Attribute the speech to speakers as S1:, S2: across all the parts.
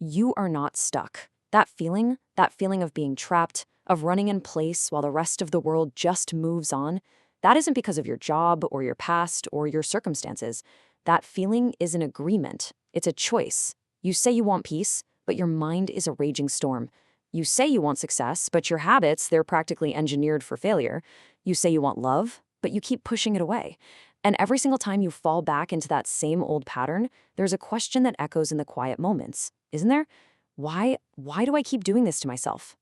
S1: you are not stuck. That feeling of being trapped, of running in place while the rest of the world just moves on, that isn't because of your job or your past or your circumstances. That feeling is an agreement. It's a choice. You say you want peace, but your mind is a raging storm. You say you want success, but your habits, they're practically engineered for failure. You say you want love, but you keep pushing it away. And every single time you fall back into that same old pattern, there's a question that echoes in the quiet moments, isn't there? Why do I keep doing this to myself?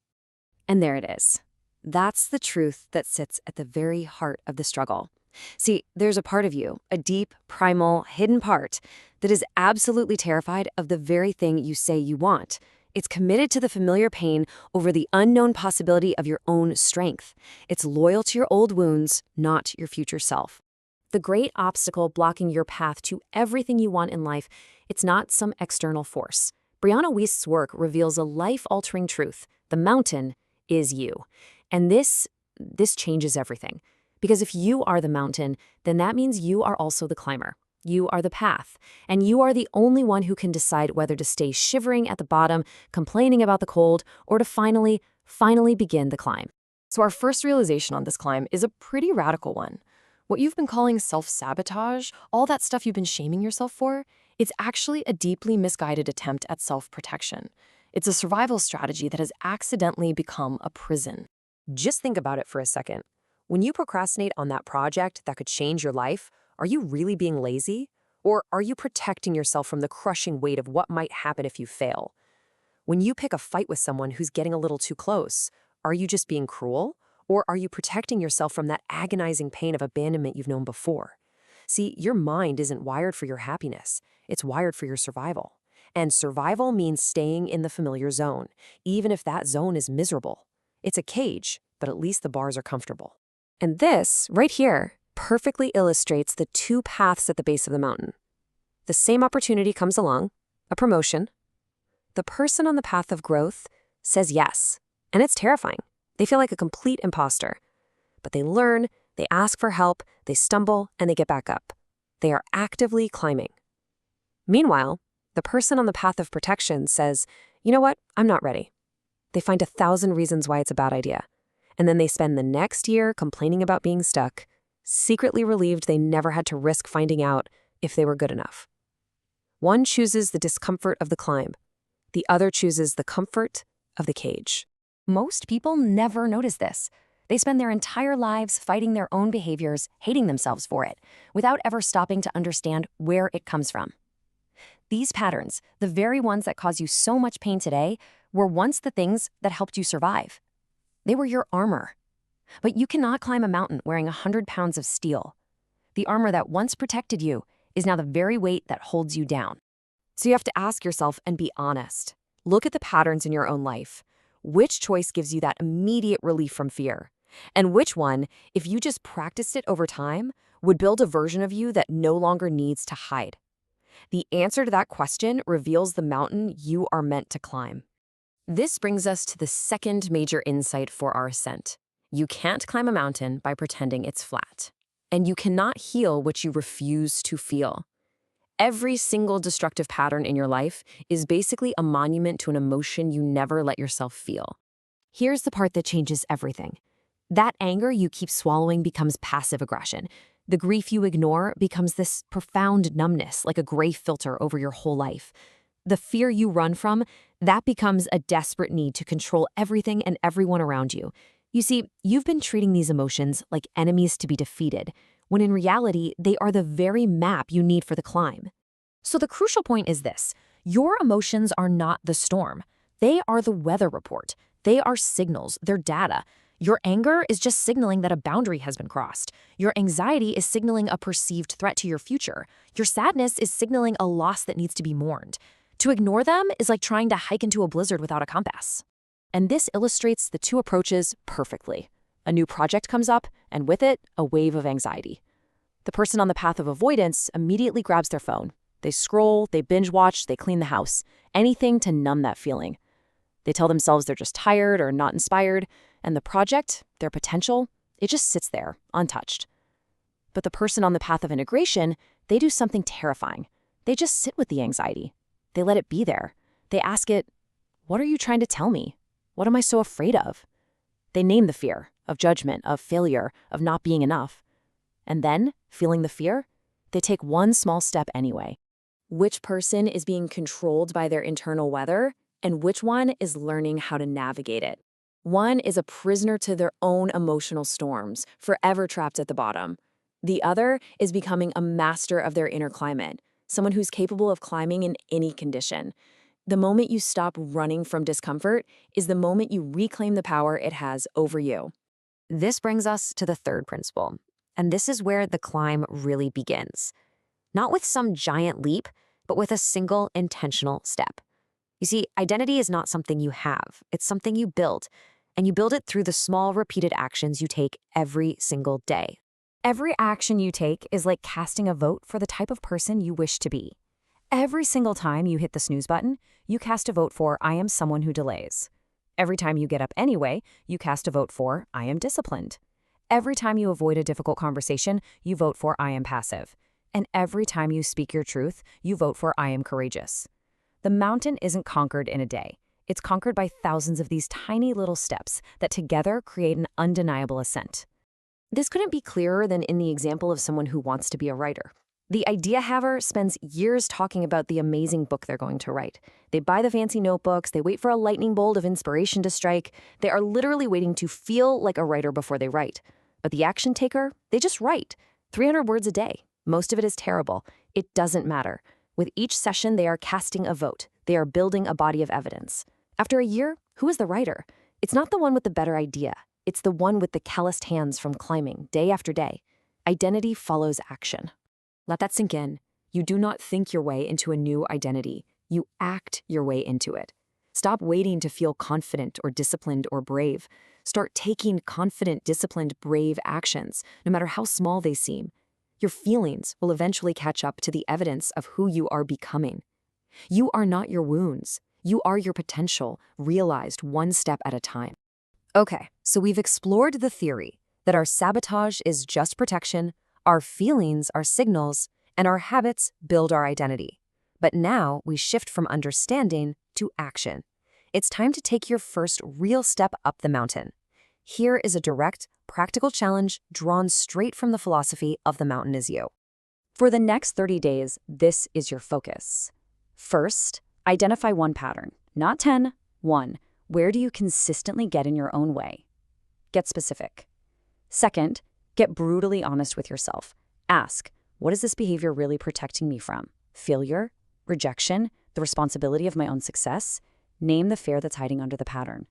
S1: And there it is. That's the truth that sits at the very heart of the struggle. See, there's a part of you, a deep, primal, hidden part, that is absolutely terrified of the very thing you say you want. It's committed to the familiar pain over the unknown possibility of your own strength. It's loyal to your old wounds, not your future self. The great obstacle blocking your path to everything you want in life, it's not some external force. Brianna Wiest's work reveals a life-altering truth. The mountain is you. And this changes everything. Because if you are the mountain, then that means you are also the climber. You are the path. And you are the only one who can decide whether to stay shivering at the bottom, complaining about the cold, or to finally begin the climb.
S2: So our first realization on this climb is a pretty radical one. What you've been calling self-sabotage, all that stuff you've been shaming yourself for, it's actually a deeply misguided attempt at self-protection. It's a survival strategy that has accidentally become a prison.
S3: Just think about it for a second. When you procrastinate on that project that could change your life, are you really being lazy? Or are you protecting yourself from the crushing weight of what might happen if you fail? When you pick a fight with someone who's getting a little too close, are you just being cruel? Or are you protecting yourself from that agonizing pain of abandonment you've known before? See, your mind isn't wired for your happiness. It's wired for your survival. And survival means staying in the familiar zone, even if that zone is miserable. It's a cage, but at least the bars are comfortable. And this, right here, perfectly illustrates the two paths at the base of the mountain. The same opportunity comes along, a promotion. The person on the path of growth says yes, and it's terrifying. They feel like a complete imposter. But they learn, they ask for help, they stumble, and they get back up. They are actively climbing. Meanwhile, the person on the path of protection says, you know what, I'm not ready. They find 1,000 reasons why it's a bad idea. And then they spend the next year complaining about being stuck, secretly relieved they never had to risk finding out if they were good enough. One chooses the discomfort of the climb. The other chooses the comfort of the cage.
S1: Most people never notice this. They spend their entire lives fighting their own behaviors, hating themselves for it, without ever stopping to understand where it comes from. These patterns, the very ones that cause you so much pain today, were once the things that helped you survive. They were your armor. But you cannot climb a mountain wearing 100 pounds of steel. The armor that once protected you is now the very weight that holds you down.
S3: So you have to ask yourself and be honest. Look at the patterns in your own life. Which choice gives you that immediate relief from fear? And which one, if you just practiced it over time, would build a version of you that no longer needs to hide? The answer to that question reveals the mountain you are meant to climb. This brings us to the second major insight for our ascent. You can't climb a mountain by pretending it's flat. And you cannot heal what you refuse to feel. Every single destructive pattern in your life is basically a monument to an emotion you never let yourself feel. Here's the part that changes everything. That anger you keep swallowing becomes passive aggression. The grief you ignore becomes this profound numbness, like a gray filter over your whole life. The fear you run from, that becomes a desperate need to control everything and everyone around you. You see, you've been treating these emotions like enemies to be defeated, when in reality, they are the very map you need for the climb. So the crucial point is this: your emotions are not the storm. They are the weather report. They are signals, they're data. Your anger is just signaling that a boundary has been crossed. Your anxiety is signaling a perceived threat to your future. Your sadness is signaling a loss that needs to be mourned. To ignore them is like trying to hike into a blizzard without a compass. And this illustrates the two approaches perfectly. A new project comes up, and with it, a wave of anxiety. The person on the path of avoidance immediately grabs their phone. They scroll, they binge watch, they clean the house. Anything to numb that feeling. They tell themselves they're just tired or not inspired, and the project, their potential, it just sits there, untouched. But the person on the path of integration, they do something terrifying. They just sit with the anxiety. They let it be there.
S2: They ask it, "What are you trying to tell me? What am I so afraid of?" They name the fear of judgment, of failure, of not being enough. And then, feeling the fear, they take one small step anyway.
S1: Which person is being controlled by their internal weather, and which one is learning how to navigate it? One is a prisoner to their own emotional storms, forever trapped at the bottom. The other is becoming a master of their inner climate, someone who's capable of climbing in any condition. The moment you stop running from discomfort is the moment you reclaim the power it has over you.
S3: This brings us to the third principle, and this is where the climb really begins. Not with some giant leap, but with a single intentional step. You see, identity is not something you have, it's something you build, and you build it through the small, repeated actions you take every single day. Every action you take is like casting a vote for the type of person you wish to be. Every single time you hit the snooze button, you cast a vote for I am someone who delays. Every time you get up anyway, you cast a vote for I am disciplined. Every time you avoid a difficult conversation, you vote for I am passive. And every time you speak your truth, you vote for I am courageous. The mountain isn't conquered in a day. It's conquered by thousands of these tiny little steps that together create an undeniable ascent. This couldn't be clearer than in the example of someone who wants to be a writer. The idea haver spends years talking about the amazing book they're going to write. They buy the fancy notebooks, they wait for a lightning bolt of inspiration to strike. They are literally waiting to feel like a writer before they write. But the action taker, they just write. 300 words a day. Most of it is terrible. It doesn't matter. With each session, they are casting a vote. They are building a body of evidence. After a year, who is the writer? It's not the one with the better idea. It's the one with the calloused hands from climbing day after day. Identity follows action. Let that sink in. You do not think your way into a new identity. You act your way into it. Stop waiting to feel confident or disciplined or brave. Start taking confident, disciplined, brave actions, no matter how small they seem. Your feelings will eventually catch up to the evidence of who you are becoming. You are not your wounds. You are your potential, realized one step at a time. Okay, so we've explored the theory that our sabotage is just protection, our feelings are signals, and our habits build our identity. But now we shift from understanding to action. It's time to take your first real step up the mountain. Here is a direct, practical challenge drawn straight from the philosophy of the mountain is you.
S1: For the next 30 days, this is your focus. First, identify one pattern, not 10, one. Where do you consistently get in your own way? Get specific. Second, get brutally honest with yourself. Ask, what is this behavior really protecting me from? Failure? Rejection? The responsibility of my own success? Name the fear that's hiding under the pattern.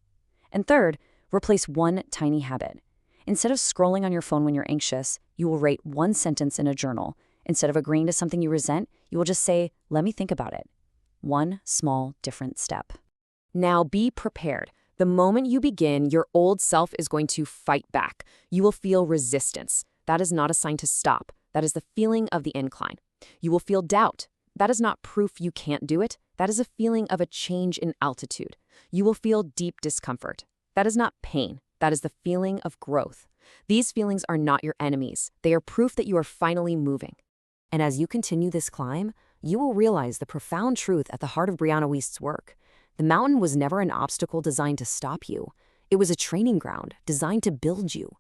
S1: And third, replace one tiny habit. Instead of scrolling on your phone when you're anxious, you will write one sentence in a journal. Instead of agreeing to something you resent, you will just say, let me think about it. One small, different step. Now be prepared. The moment you begin, your old self is going to fight back. You will feel resistance. That is not a sign to stop. That is the feeling of the incline. You will feel doubt. That is not proof you can't do it. That is a feeling of a change in altitude. You will feel deep discomfort. That is not pain. That is the feeling of growth. These feelings are not your enemies. They are proof that you are finally moving.
S3: And as you continue this climb, you will realize the profound truth at the heart of Brianna Wiest's work. The mountain was never an obstacle designed to stop you. It was a training ground designed to build you.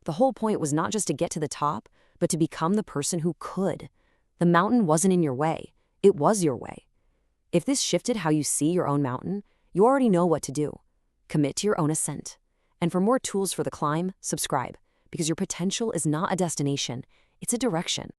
S3: The whole point was not just to get to the top, but to become the person who could. The mountain wasn't in your way. It was your way. If this shifted how you see your own mountain, you already know what to do. Commit to your own ascent. And for more tools for the climb, subscribe, because your potential is not a destination, it's a direction.